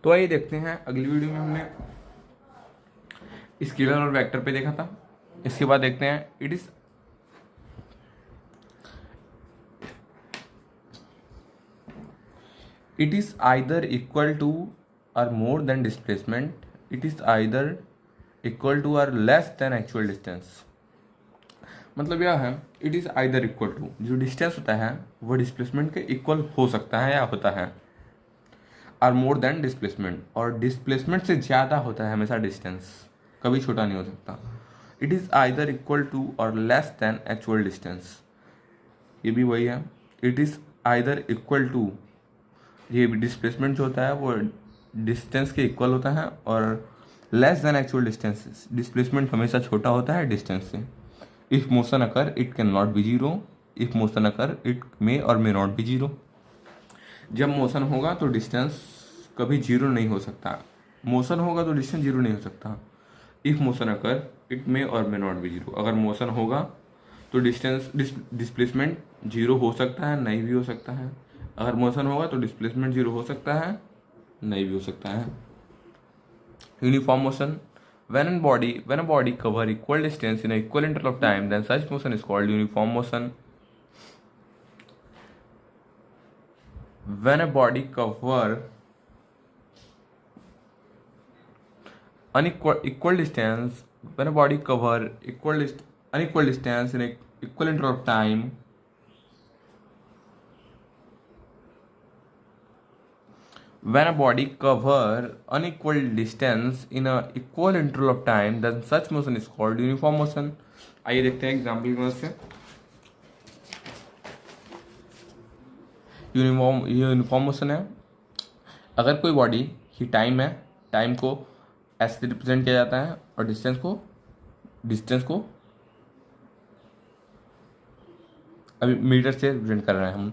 तो आइए देखते हैं, अगली वीडियो में हमने स्केलर और वेक्टर पे देखा था। इसके बाद देखते हैं it is either equal to or more than displacement, it is either equal to और लेस देन एक्चुअल डिस्टेंस। मतलब यह है, it is either equal to, जो डिस्टेंस होता है वो डिस्प्लेसमेंट के इक्वल हो सकता है या होता है, और मोर देन डिस्प्लेसमेंट, और डिस्प्लेसमेंट से ज़्यादा होता है हमेशा डिस्टेंस, कभी छोटा नहीं हो सकता। It is either equal to और लेस देन एक्चुअल डिस्टेंस, ये भी वही है। It is either equal to, ये डिस्प्लेसमेंट जो होता है वो डिस्टेंस के इक्वल होता है, और less than actual distance, displacement हमेशा छोटा होता है डिस्टेंस से। If motion occur it can not be zero, if motion occur it may और मे नॉट बी जीरो। जब मोशन होगा तो डिस्टेंस कभी जीरो नहीं हो सकता, मोशन होगा तो डिस्टेंस जीरो नहीं हो सकता। If motion occur it may और मे नॉट बी जीरो, अगर मोशन होगा तो डिस्टेंस डिस्प्लेसमेंट जीरो हो सकता है, नहीं भी हो सकता है। अगर मोशन होगा तो डिस्प्लेसमेंट जीरो हो सकता है, नहीं भी हो सकता है। Uniform motion, when a body cover equal distance in a equal interval of time, then such motion is called uniform motion. When a body cover unequal distance, when a body cover unequal distance in a equal interval of time, when a body cover unequal distance in a equal interval of time, then such motion is called uniform motion. आइए देखते हैं example की मदद से। Uniform motion है, अगर कोई body की टाइम है, टाइम को ऐसे रिप्रेजेंट किया जाता है, और डिस्टेंस को अभी मीटर से रिप्रेजेंट कर रहे हैं हम।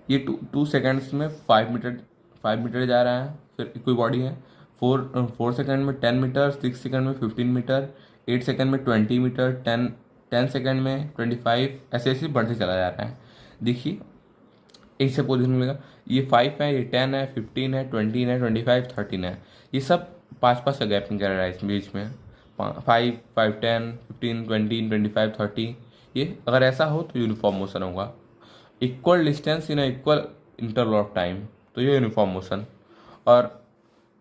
ये टू सेकेंड्स में 5 मीटर जा रहा है। फिर कोई बॉडी है, 4 सेकेंड में 10 मीटर, 6 सेकेंड में 15 मीटर, 8 सेकेंड में 20 मीटर, 10 सेकेंड में 25, ऐसे ऐसे बढ़ते चला जा रहा है। देखिए एक से पोजिशन मिलेगा, ये 5 है, ये 10 है, 15 है, 20 है, 25, 13 है। ये सब 5-5 का गैपिंग कर रहा है इस बीच में, 5, 5, 10, 15, 20, 25, 30। ये अगर ऐसा हो तो यूनिफॉर्म मोशन होगा। Equal distance in equal interval of time, तो ये यूनिफॉर्म मोशन। और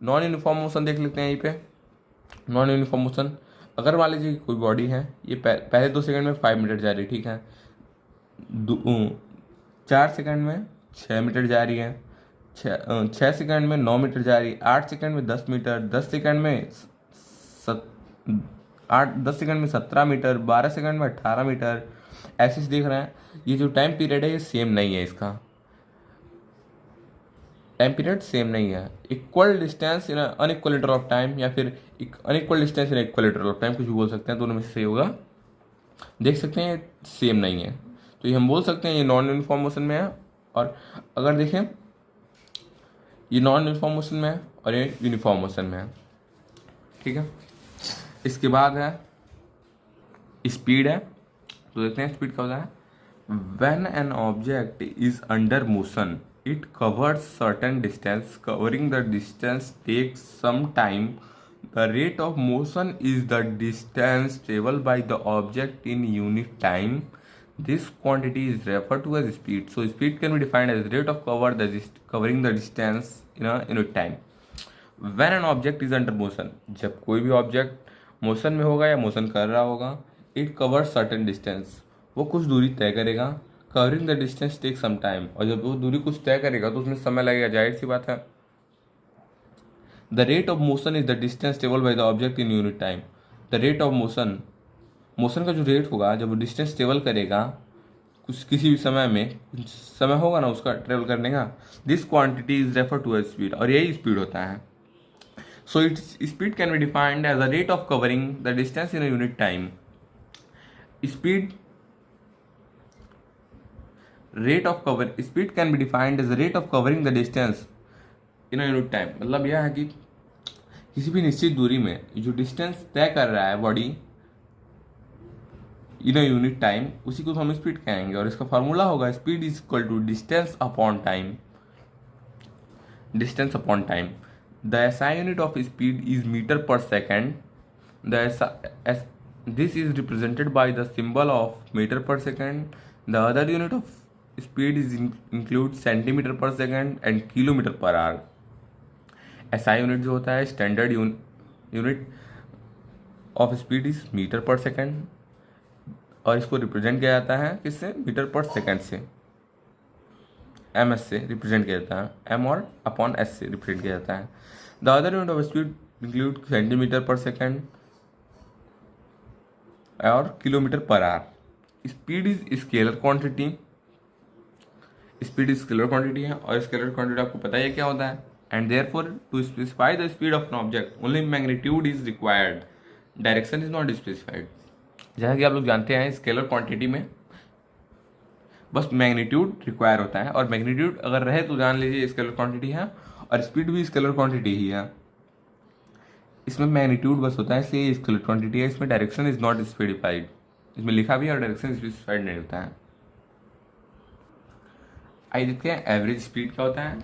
नॉन यूनिफॉर्म मोशन देख लेते हैं यहीं पे। नॉन यूनिफॉर्म मोशन, अगर मान लीजिए कोई बॉडी है, ये पहले 2 सेकंड में 5 मीटर जा रही है, ठीक है। 4 सेकंड में 6 मीटर जा रही है, 6 सेकंड में 9 मीटर जा रही है, 8 सेकंड में 10 मीटर, 10 सेकंड में 17 मीटर, 12 सेकंड में 18 मीटर, ऐसे देख रहे हैं। ये जो टाइम पीरियड है ये सेम नहीं है, इसका टाइम पीरियड सेम नहीं है। Equal distance in unequal interval of time, या फिर unequal distance in equal interval of time, कुछ भी बोल सकते हैं, दोनों में से सही होगा। देख सकते हैं सेम नहीं है, तो ये हम बोल सकते हैं ये नॉन यूनिफॉर्म मोशन में है। और अगर देखें, ये नॉन यूनिफॉर्म मोशन में है और ये यूनिफॉर्म मोशन में है, ठीक है। इसके बाद है स्पीड है, तो देखते हैं स्पीड का होता है। When an object is under motion, it covers certain distance. Covering the distance takes some time. The rate of motion is the distance traveled by the object in unit time. This quantity is referred to as speed. So speed can be defined as rate of covering the distance in a unit time. When an object is under motion, जब कोई भी object motion में होगा या motion कर रहा होगा, it covers certain distance, वो कुछ दूरी तय करेगा। Covering the distance take some time, और जब वो दूरी कुछ तय करेगा तो उसमें समय लगेगा, जाहिर सी बात है। The rate of motion is the distance travel by the object in unit time. The rate of motion, motion का जो रेट होगा जब वो डिस्टेंस ट्रेवल करेगा कुछ किसी भी समय में, कुछ समय होगा ना उसका ट्रेवल करने का, this quantity is refer to as speed, और यही स्पीड होता है। So it's speed can be defined as the rate of covering the distance in a unit time. Speed can be defined as the rate of covering the distance in a unit time। मतलब यह है कि किसी भी निश्चित दूरी में जो डिस्टेंस तय कर रहा है body in a unit time, उसी को हम स्पीड कहेंगे। और इसका फार्मूला होगा speed is equal to distance upon time. distance upon time. The SI unit of speed is meter per second. This is represented by the symbol of meter per second. The other unit of speed is includes centimeter per second and kilometer per hour. SI unit जो होता है standard unit of speed is metre per second, और इसको represent किया जाता है किससे? Metre per second से, MS से रिप्रेजेंट किया जाता है, M और अपॉन S से रिप्रेजेंट किया जाता है. The other unit of speed include centimetre पर सेकेंड और kilometre per hour. Speed is scalar quantity. Speed scalar quantity है, और स्केलर क्वांटिटी आपको पता है क्या होता है. And therefore to specify the speed of an object only magnitude is required, direction is not specified. जैसा कि आप लोग जानते हैं स्केलर क्वांटिटी में बस मैग्नीट्यूड रिक्वायर होता है, और मैग्नीट्यूड अगर रहे तो जान लीजिए स्केलर क्वांटिटी है, और स्पीड भी स्केलर क्वांटिटी ही है. इसमें मैग्नीट्यूड बस होता है, इसलिए स्केलर क्वांटिटी है. इसमें डायरेक्शन इज नॉट स्पेसिफाइड, इसमें लिखा भी है और डायरेक्शन स्पेसिफाइड नहीं होता है. आइए देखते हैं एवरेज स्पीड क्या होता है.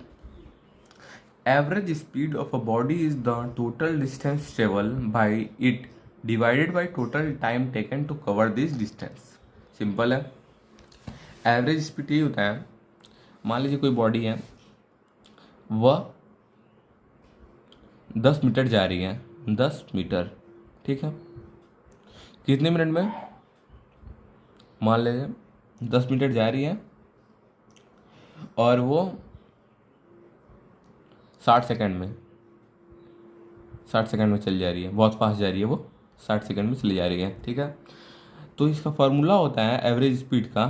Average speed of a body is the total distance travel by it divided by total time taken to cover this distance. Simple है. एवरेज स्पीड ये होता है, मान लीजिए कोई बॉडी है, वह 10 मीटर जा रही है, 10 मीटर, ठीक है, कितने मिनट में? मान लीजिए 10 मीटर जा रही है और वो 60 सेकंड में चली जा रही है, बहुत फास्ट जा रही है, वो 60 सेकंड में चली जा रही है, ठीक है. तो इसका फॉर्मूला होता है एवरेज स्पीड का.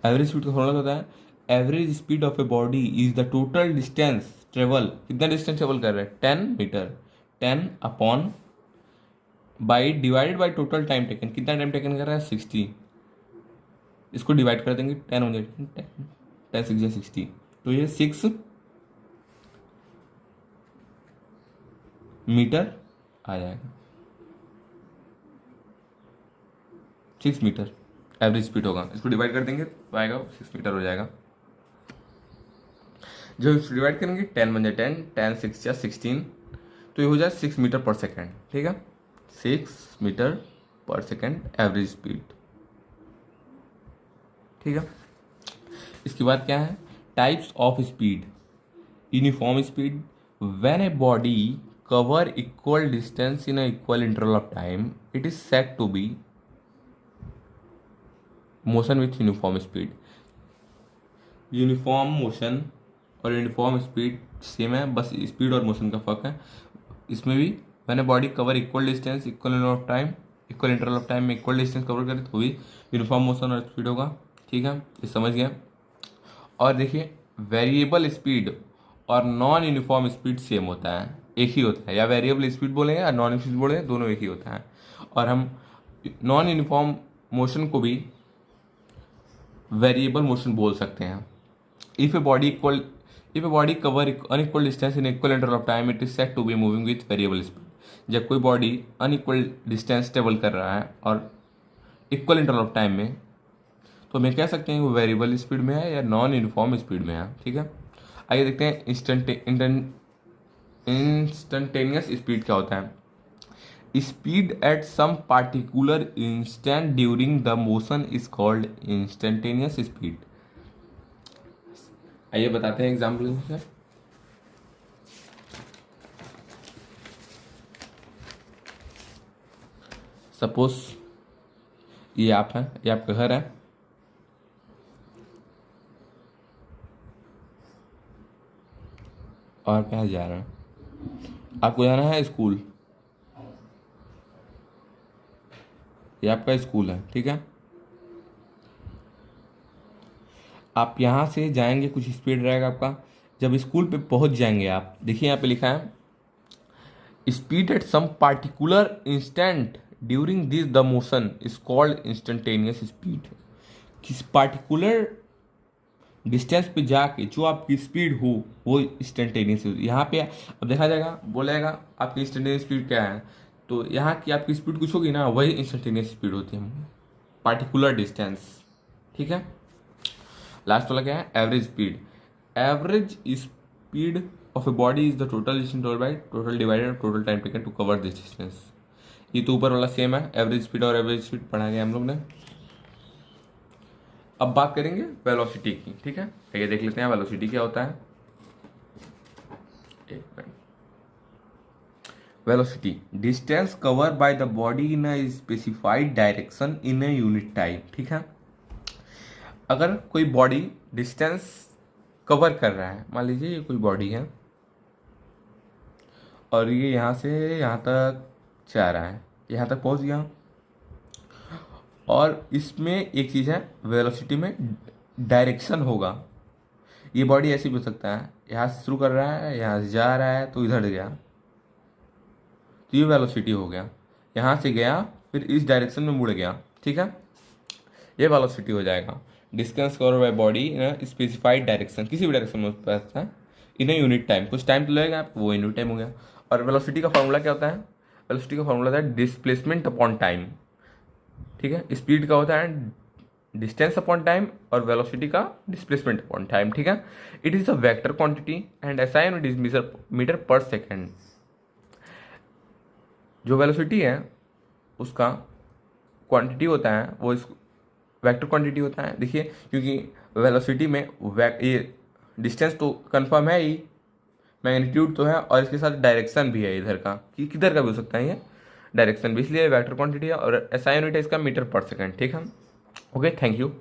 एवरेज स्पीड का फॉर्मूला होता है average speed of a body is the total distance travel. कितना डिस्टेंस ट्रेवल कर रहा है? 10 metre. 10 upon by divided by total time taken. कितना टाइम टेकन कर रहा है? 60. इसको डिवाइड कर देंगे 10 हो जाएगा, 10 6 60, तो ये 6 मीटर आ जाएगा. 6 मीटर एवरेज स्पीड होगा. इसको डिवाइड कर देंगे तो आएगा 6 मीटर हो जाएगा. जब इसको डिवाइड करेंगे 10 बन जाए 10, 10 6 या 16, तो ये हो जाए 6 मीटर पर सेकेंड, ठीक है. 6 metre per second average speed, ठीक है. इसके बाद क्या है? Types of speed. Uniform speed, when a body cover equal distance in equal interval of time it is said to be motion with uniform speed. Uniform motion और uniform speed same है, बस speed और motion का फर्क है. इसमें भी when a body cover equal distance equal interval of time में इक्वल डिस्टेंस कवर करे तो भी यूनिफॉर्म मोशन और स्पीड होगा, ठीक है. ये समझ गया. और देखिए वेरिएबल स्पीड और नॉन यूनिफॉर्म स्पीड सेम होता है, एक ही होता है. या वेरिएबल स्पीड बोलेंगे या नॉन स्पीड बोलेंगे, दोनों एक ही होता है. और हम नॉन यूनिफॉर्म मोशन को भी वेरिएबल मोशन बोल सकते हैं. If a body cover unequal distance in equal interval of time it is said to be moving with variable speed. जब कोई बॉडी अनइक्वल डिस्टेंस ट्रेवल कर रहा है और इक्वल इंटरवल ऑफ टाइम में, तो हम कह सकते हैं वो वेरिएबल स्पीड में है या नॉन यूनिफॉर्म स्पीड में है, ठीक है. आइए देखते हैं इंस्टेंटेनियस स्पीड क्या होता है. Speed at some particular instant during the motion is called instantaneous speed. आइए बताते हैं एग्जाम्पल से. सपोज ये आप हैं, ये आपका घर है, और कहाँ जा रहे हैं? आपको जाना है स्कूल. ये आपका स्कूल है, ठीक है. आप यहाँ से जाएंगे, कुछ स्पीड रहेगा आपका. जब स्कूल पे पहुँच जाएंगे आप, देखिए यहाँ पे लिखा है speed at some particular instant during this the motion is called instantaneous speed. किस पार्टिकुलर डिस्टेंस पे जाके जो आपकी स्पीड हो वो इंस्टेंटेनियस. यहाँ पे अब देखा जाएगा, बोलेगा आपकी इंस्टेंटेनियस स्पीड क्या है, तो यहाँ की आपकी स्पीड कुछ होगी ना, वही इंस्टेंटेनियस स्पीड होती है, पार्टिकुलर डिस्टेंस, ठीक है. लास्ट वाला क्या है? Average speed. Average speed of a body is the total distance by total divided total time taken to cover this distance. ये तो ऊपर वाला सेम है, एवरेज स्पीड और एवरेज स्पीड पढ़ा गया हम लोग ने। अब बात करेंगे वेलोसिटी की, ठीक है। ये देख लेते हैं वेलोसिटी क्या होता है। एक minute. Velocity distance cover by the body in a specified direction in a unit time, ठीक है। अगर कोई बॉडी डिस्टेंस कवर कर रहा है, मान लीजिए ये कोई बॉडी है और ये यहाँ से यहाँ तक जा रहा है, यहाँ तक पहुँच गया, और इसमें एक चीज़ है वेलोसिटी में डायरेक्शन होगा। ये बॉडी ऐसे भी हो सकता है, यहाँ से शुरू कर रहा है, यहाँ से जा रहा है तो इधर गया, तो ये वेलोसिटी हो गया। यहाँ से गया फिर इस डायरेक्शन में मुड़ गया, ठीक है, ये वेलोसिटी हो जाएगा। Distance cover by body in specified direction, किसी भी डायरेक्शन में होता है, इन यूनिट टाइम, कुछ टाइम तो लगेगा आपको, वो यूनिट टाइम हो गया। और वेलोसिटी का फॉर्मूला क्या होता है? वेलोसिटी का फॉर्मूला होता है डिस्प्लेसमेंट अपॉन टाइम, ठीक है। स्पीड का होता है डिस्टेंस अपॉन टाइम और वेलोसिटी का डिस्प्लेसमेंट अपॉन टाइम, ठीक है। It is a vector quantity and SI unit is metre per second. जो वेलोसिटी है उसका क्वांटिटी होता है वो इस वेक्टर क्वांटिटी होता है। देखिए, क्योंकि वेलोसिटी में ये डिस्टेंस तो कंफर्म है ही, मैग्नीट्यूड तो है, और इसके साथ डायरेक्शन भी है इधर का, कि किधर का भी हो सकता है ये डायरेक्शन भी, इसलिए वेक्टर क्वांटिटी है। और एसआई यूनिट है इसका मीटर पर सेकंड, ठीक है। Okay, thank you.